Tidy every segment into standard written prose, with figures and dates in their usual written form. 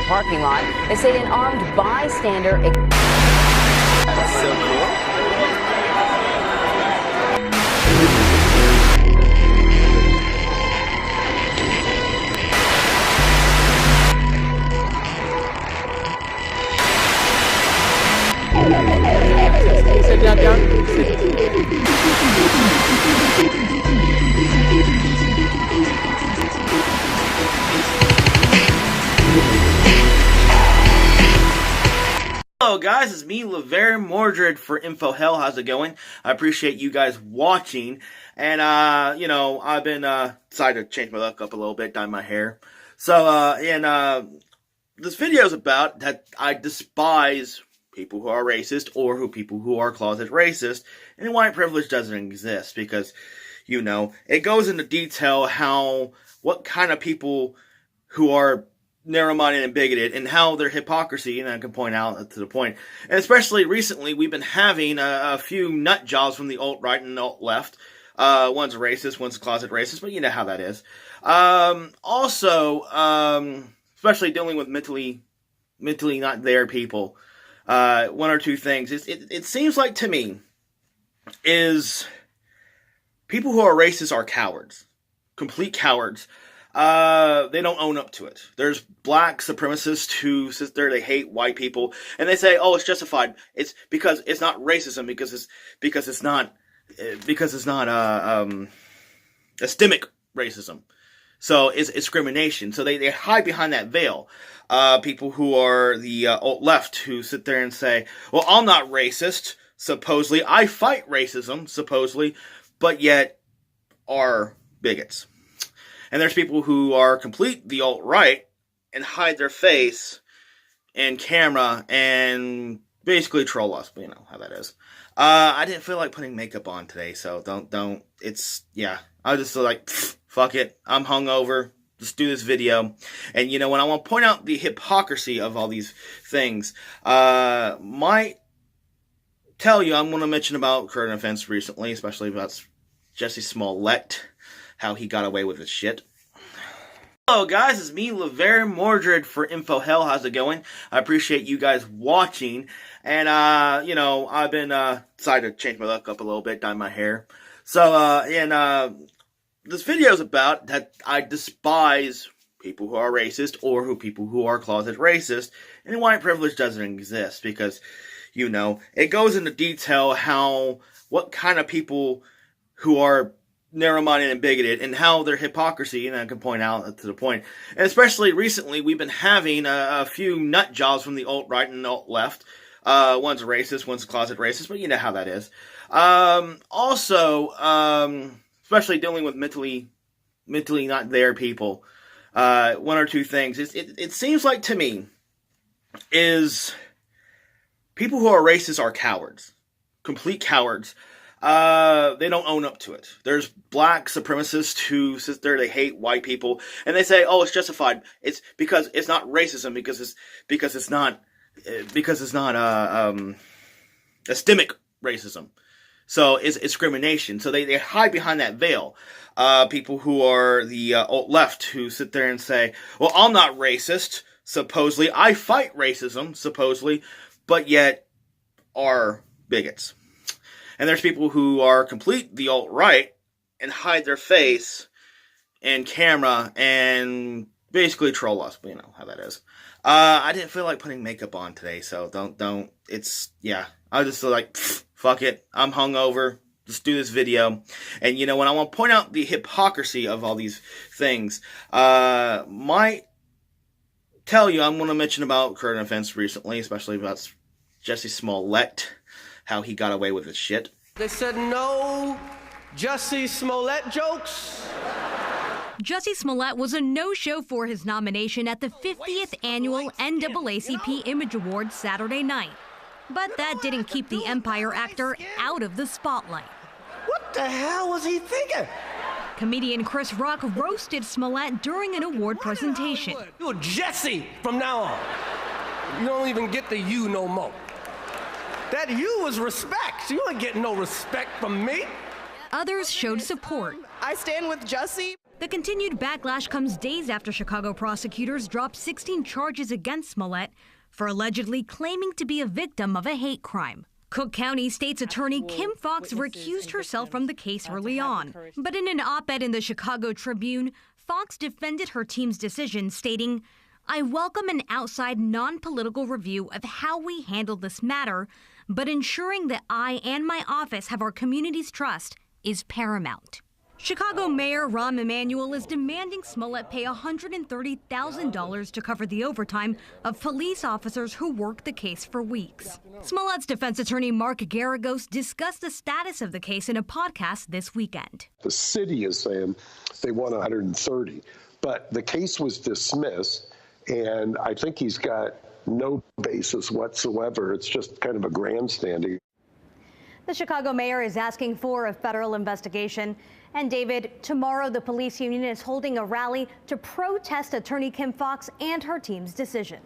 parking lot. They say an armed bystander. That's so cool. Sit down. Hello guys, it's me, LeVar Mordred for InfoHell. How's it going? I appreciate you guys watching. And, I've been, decided to change my look up a little bit, dye my hair. So, this video is about that I despise people who are racist or people who are closet racist, and white privilege doesn't exist because, it goes into detail what kind of people who are narrow-minded and bigoted, and how their hypocrisy, and I can point out to the point, and especially recently, we've been having a few nut jobs from the alt-right and alt-left. One's a racist, one's a closet racist, but you know how that is. Especially dealing with mentally not there people, one or two things. It seems like to me is people who are racist are cowards, complete cowards. They don't own up to it. There's black supremacists who sit there, they hate white people, and they say, "Oh, it's justified. It's because it's not racism, because it's not systemic racism. So it's discrimination." So they hide behind that veil. People who are the alt left who sit there and say, "Well, I'm not racist, supposedly. I fight racism, supposedly, but yet are bigots." And there's people who are the alt-right and hide their face in camera and basically troll us. But you know how that is. I didn't feel like putting makeup on today, so don't. I was just like, fuck it. I'm hungover. Just do this video. And when I want to point out the hypocrisy of all these things, might tell you I'm going to mention about current events recently, especially about Jussie Smollett. How he got away with his shit. Hello guys, it's me, LeVar Mordred for InfoHell. How's it going? I appreciate you guys watching. And, I've been, decided to change my look up a little bit, dye my hair. So, this video is about that I despise people who are racist or people who are closet racist, and white privilege doesn't exist because, it goes into detail what kind of people who are narrow-minded and bigoted, and how their hypocrisy, and I can point out to the point, and especially recently, we've been having a few nut jobs from the alt-right and alt-left. One's a racist, one's a closet racist, but you know how that is. Especially dealing with mentally not there people, one or two things. It seems like to me is people who are racist are cowards, complete cowards. They don't own up to it. There's black supremacists who sit there, they hate white people, and they say, "Oh, it's justified. It's because it's not racism, because it's not systemic racism. So it's discrimination." So they hide behind that veil. People who are the alt left who sit there and say, "Well, I'm not racist, supposedly. I fight racism, supposedly, but yet are bigots." And there's people who are the alt-right and hide their face in camera and basically troll us. But you know how that is. I didn't feel like putting makeup on today, so don't. I was just like, fuck it. I'm hungover. Just do this video. And when I want to point out the hypocrisy of all these things, might tell you I'm going to mention about current events recently, especially about Jussie Smollett. How he got away with his shit. They said no Jussie Smollett jokes. Jussie Smollett was a no-show for his nomination at the 50th annual NAACP Image Awards Saturday night. But that didn't keep the Empire actor out of the spotlight. What the hell was he thinking? Comedian Chris Rock roasted Smollett during an award presentation. You're Jesse from now on. You don't even get the you no more. That you was respect. You ain't getting no respect from me. Others showed support. I stand with Jussie. The continued backlash comes days after Chicago prosecutors dropped 16 charges against Smollett for allegedly claiming to be a victim of a hate crime. Cook County State's Attorney Kim Foxx recused herself from the case early on. But in an op-ed in the Chicago Tribune, Foxx defended her team's decision, stating, "I welcome an outside, non-political review of how we handle this matter, but ensuring that I and my office have our community's trust is paramount." Chicago Mayor Rahm Emanuel is demanding Smollett pay $130,000 to cover the overtime of police officers who worked the case for weeks. Smollett's defense attorney Mark Garagos discussed the status of the case in a podcast this weekend. The city is saying they want 130, but the case was dismissed, and I think he's got no basis whatsoever. It's just kind of a grandstanding. The Chicago mayor is asking for a federal investigation. And David, tomorrow the police union is holding a rally to protest Attorney Kim Foxx and her team's decision.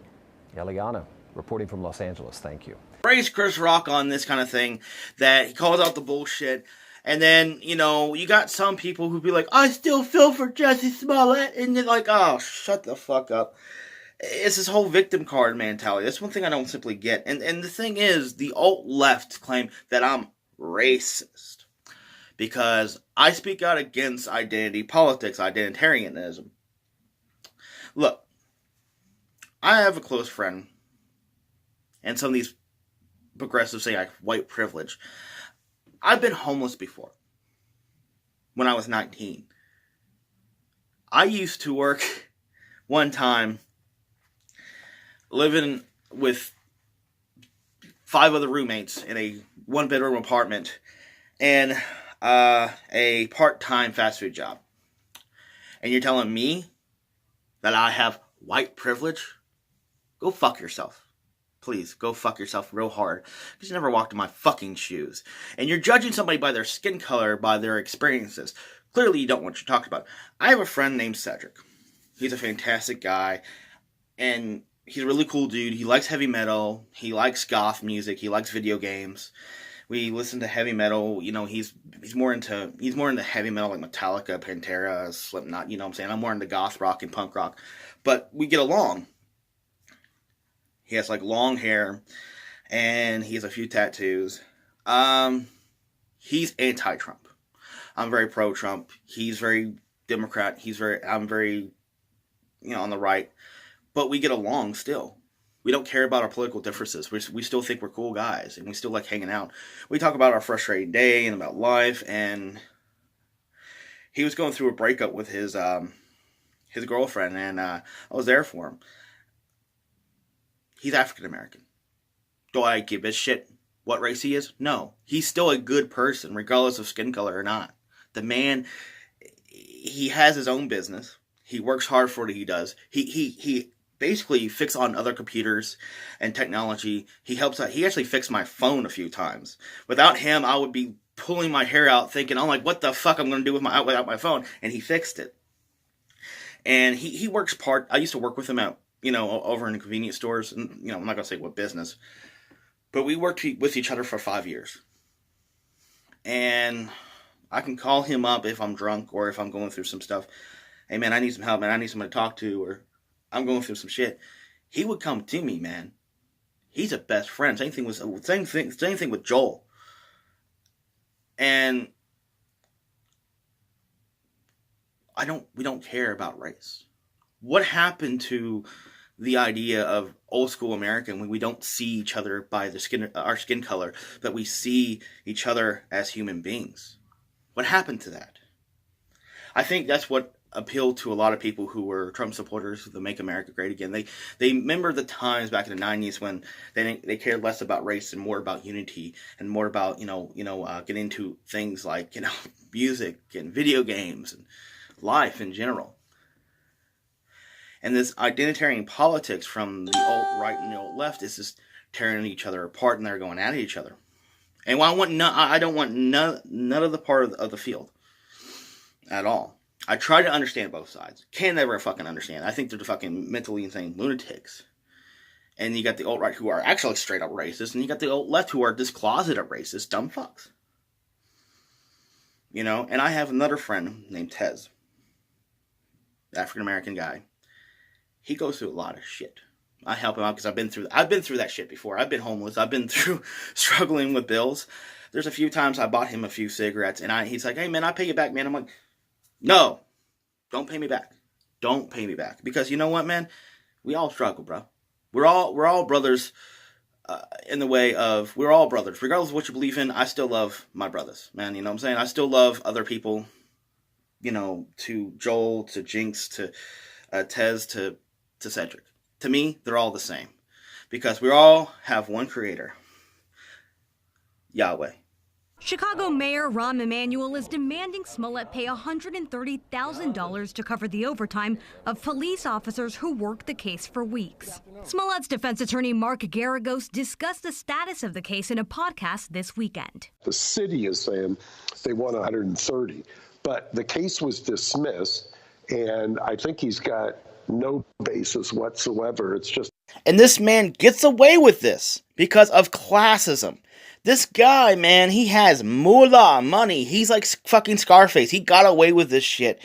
Eliana, reporting from Los Angeles, thank you. Praise Chris Rock on this kind of thing, that he calls out the bullshit, and then, you know, you got some people who be like, I still feel for Jussie Smollett, and you're like, oh, shut the fuck up. It's this whole victim card mentality. That's one thing I don't simply get. And the thing is, the alt-left claim that I'm racist because I speak out against identity politics, identitarianism. Look, I have a close friend, and some of these progressives say I have white privilege. I've been homeless before, when I was 19. I used to work one time living with 5 other roommates in a 1-bedroom apartment and a part-time fast food job. And you're telling me that I have white privilege? Go fuck yourself. Please, go fuck yourself real hard. Because you never walked in my fucking shoes. And you're judging somebody by their skin color, by their experiences. Clearly you don't know what you're talking about. I have a friend named Cedric. He's a fantastic guy. And he's a really cool dude. He likes heavy metal. He likes goth music. He likes video games. We listen to heavy metal. You know, he's more into heavy metal like Metallica, Pantera, Slipknot. You know what I'm saying? I'm more into goth rock and punk rock. But we get along. He has like long hair, and he has a few tattoos. He's anti-Trump. I'm very pro-Trump. He's very Democrat. I'm very, on the right. But we get along still. We don't care about our political differences. We still think we're cool guys, and we still like hanging out. We talk about our frustrating day and about life, and he was going through a breakup with his girlfriend, and I was there for him. He's African American. Do I give a shit what race he is? No. He's still a good person, regardless of skin color or not. The man, he has his own business. He works hard for what he does. He basically fixes on other computers and technology. He helps out. He actually fixed my phone a few times. Without him, I would be pulling my hair out thinking, I'm like, what the fuck I'm going to do without my phone? And he fixed it. And he works part. I used to work with him at, over in the convenience stores. And, I'm not going to say what business. But we worked with each other for 5 years. And I can call him up if I'm drunk or if I'm going through some stuff. Hey, man, I need some help, man. I need someone to talk to, or I'm going through some shit. He would come to me, man. He's a best friend. Same thing with Joel. And we don't care about race. What happened to the idea of old school American when we don't see each other by our skin color, but we see each other as human beings? What happened to that? I think that's what appealed to a lot of people who were Trump supporters, the Make America Great Again. They remember the times back in the 90s when they cared less about race and more about unity and more about getting into things like music and video games and life in general. And this identitarian politics from the alt-right and the alt-left is just tearing each other apart, and they're going at each other. And I don't want none of the part of the field at all. I try to understand both sides. Can never fucking understand. I think they're the fucking mentally insane lunatics. And you got the alt-right who are actually straight up racist, and you got the alt-left who are just closeted racist dumb fucks. And I have another friend named Tez. African-American guy. He goes through a lot of shit. I help him out because I've been through that shit before. I've been homeless. I've been through struggling with bills. There's a few times I bought him a few cigarettes, and he's like, "Hey man, I'll pay you back, man." I'm like, "No, don't pay me back. Don't pay me back." Because you know what, man? We all struggle, bro. We're all brothers. In the way of, we're all brothers. Regardless of what you believe in, I still love my brothers, man. You know what I'm saying? I still love other people. You know, to Joel, to Jinx, to Tez, to Cedric. To me, they're all the same. Because we all have one creator. Yahweh. Chicago Mayor Rahm Emanuel is demanding Smollett pay $130,000 to cover the overtime of police officers who worked the case for weeks. Smollett's defense attorney Mark Garagos discussed the status of the case in a podcast this weekend. The city is saying they want 130, but the case was dismissed, and I think he's got no basis whatsoever. It's just... And this man gets away with this because of classism. This guy, man, he has moolah, money. He's like fucking Scarface. He got away with this shit.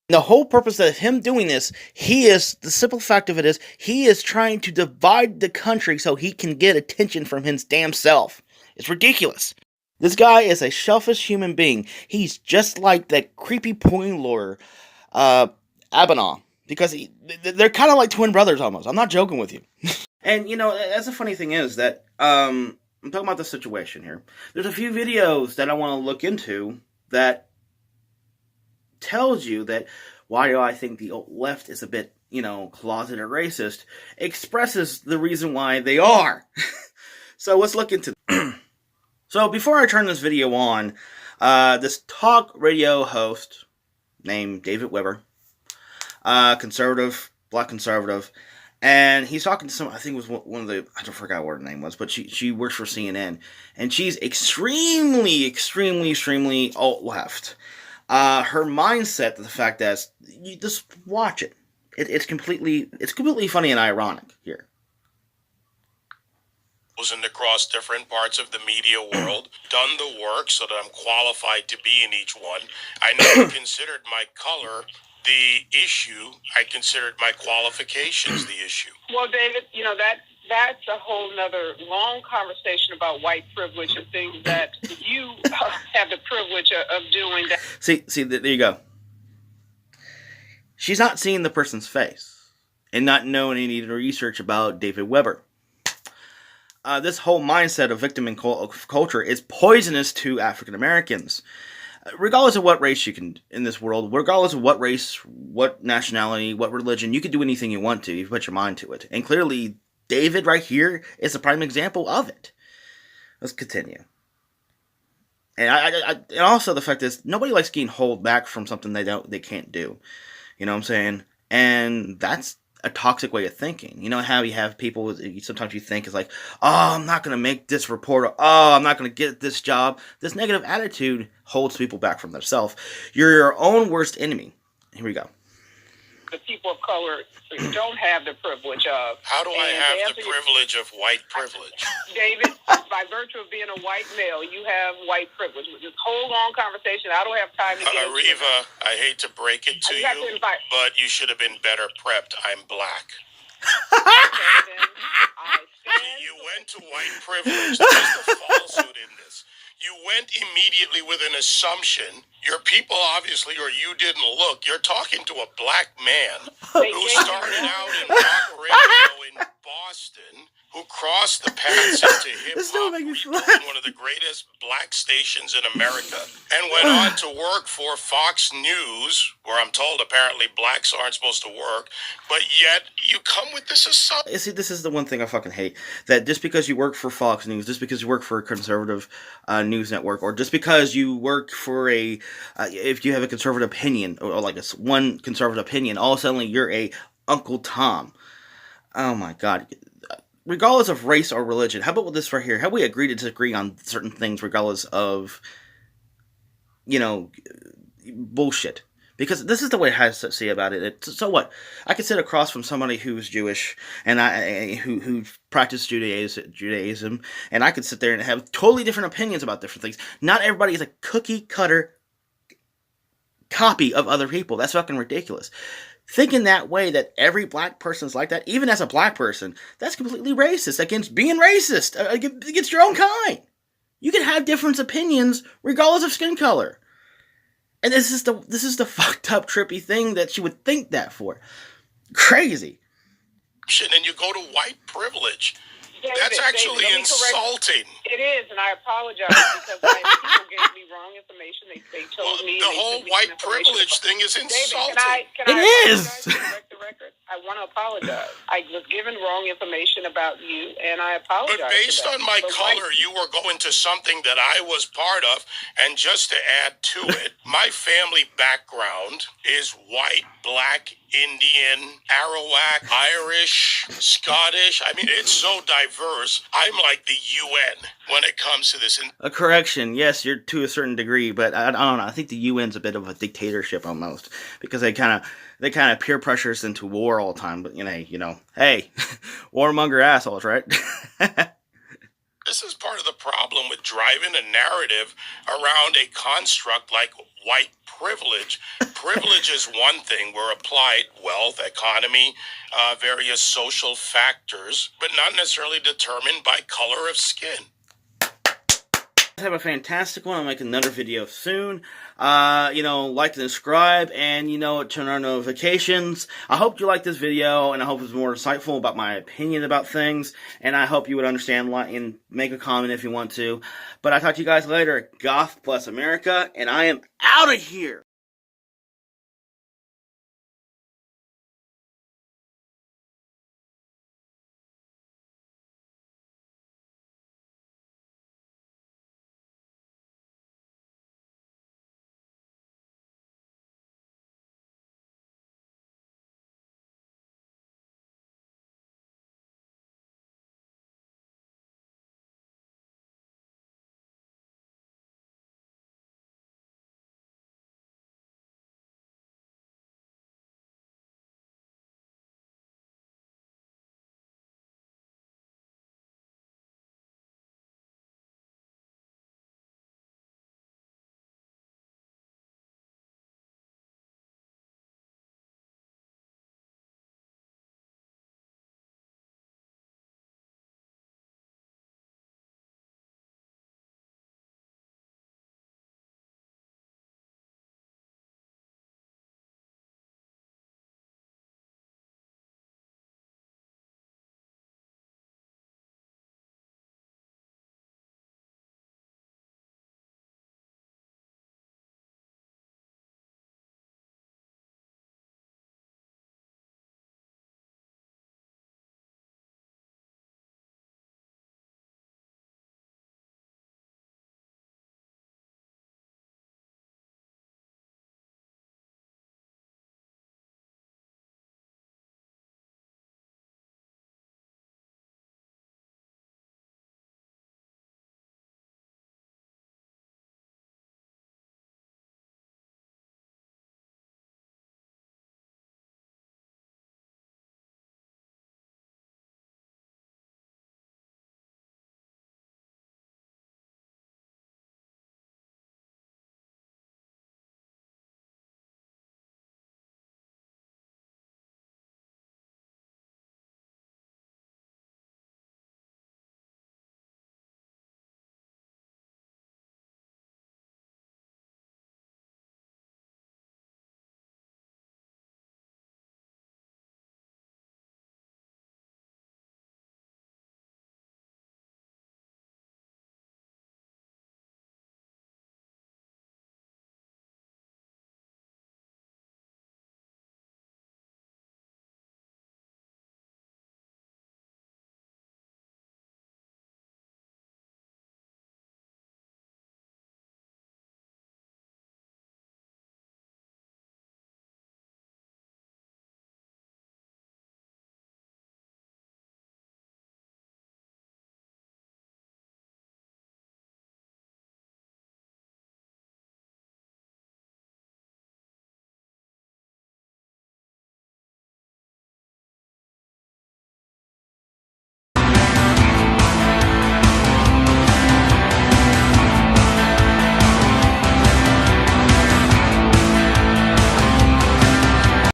The whole purpose of him doing this, the simple fact of it is, he is trying to divide the country so he can get attention from his damn self. It's ridiculous. This guy is a selfish human being. He's just like that creepy porn lawyer, Abaddon. Because they're kind of like twin brothers almost. I'm not joking with you. And, you know, that's the funny thing is that, I'm talking about the situation here. There's a few videos that I want to look into that tells you that why do I think the left is a bit, you know, closeted racist, expresses the reason why they are. So let's look into it. So before I turn this video on, this talk radio host named David Weber, conservative, black conservative, and he's talking to I think it was one of the, I don't forget what her name was, but she works for CNN, and she's extremely alt-left. Her mindset, the fact that you just watch it. It's completely funny and ironic here. And across different parts of the media world, done the work so that I'm qualified to be in each one. I never considered my color the issue. I considered my qualifications the issue. Well, David, you know, that's a whole nother long conversation about white privilege and things that you have the privilege of doing. That. See, there you go. She's not seeing the person's face and not knowing any research about David Weber. This whole mindset of victim and culture is poisonous to African Americans. Regardless of what race you can, in this world, regardless of what race, what nationality, what religion, you can do anything you want to if you put your mind to it. And clearly, David right here is a prime example of it. Let's continue. And and also the fact is, nobody likes getting held back from something they can't do. You know what I'm saying? And that's a toxic way of thinking. You know how you have people, sometimes you think it's like, oh, I'm not going to make this report, or, oh, I'm not going to get this job. This negative attitude holds people back from themselves. You're your own worst enemy. Here we go. The people of color don't have the privilege of. How do I have the privilege of white privilege? David, by virtue of being a white male, you have white privilege. This whole long conversation, I don't have time to get into it. Ariva, I hate to break it to you, but you should have been better prepped. I'm black. You went to white privilege. There's the falsehood in this. You went immediately with an assumption. Your people, obviously, or you didn't look. You're talking to a black man who started out in rock radio in Boston, who crossed the paths into hip-hop, one of the greatest black stations in America, and went on to work for Fox News, where I'm told apparently blacks aren't supposed to work, but yet you come with this assumption. See, this is the one thing I fucking hate, that just because you work for Fox News, just because you work for a conservative news network, or just because you work for if you have a conservative opinion, or like one conservative opinion, all of a sudden you're a Uncle Tom. Oh my God. Regardless of race or religion, how about with this right here? How about we agree to disagree on certain things regardless of, you know, bullshit? Because this is the way I have to see about it. So what? I could sit across from somebody who's Jewish and who practices Judaism, and I could sit there and have totally different opinions about different things. Not everybody is a cookie cutter copy of other people. That's fucking ridiculous. Thinking that way, that every black person's like that, even as a black person, that's completely racist against being racist, against your own kind. You can have different opinions regardless of skin color. And this is the fucked up, trippy thing that she would think that for. Crazy. And you go to white privilege. David, That's actually David, insulting. It is, and I apologize because people gave me wrong information. They told me the whole white privilege thing is insulting. David, It is. Correct the record? I want to apologize. I was given wrong information about you, and I apologize. But based for that. on my But color, you were going to something that I was part of. And just to add to it, my family background is white, black, Indian, Arawak, Irish, Scottish. I mean, it's so diverse. I'm like the UN when it comes to this. A correction, yes, you're to a certain degree, but I don't know. I think the UN's a bit of a dictatorship almost, because they kind of peer pressure us into war all the time. But hey, warmonger assholes, right? This is part of the problem with driving a narrative around a construct like white privilege. Privilege is one thing where applied wealth, economy, various social factors, but not necessarily determined by color of skin. Have a fantastic one. I'll make another video soon. Like and subscribe, and turn on notifications. I hope you like this video, and I hope it's more insightful about my opinion about things, and I hope you would understand and make a comment if you want to. But I'll talk to you guys later. Goth plus America, and I am out of here.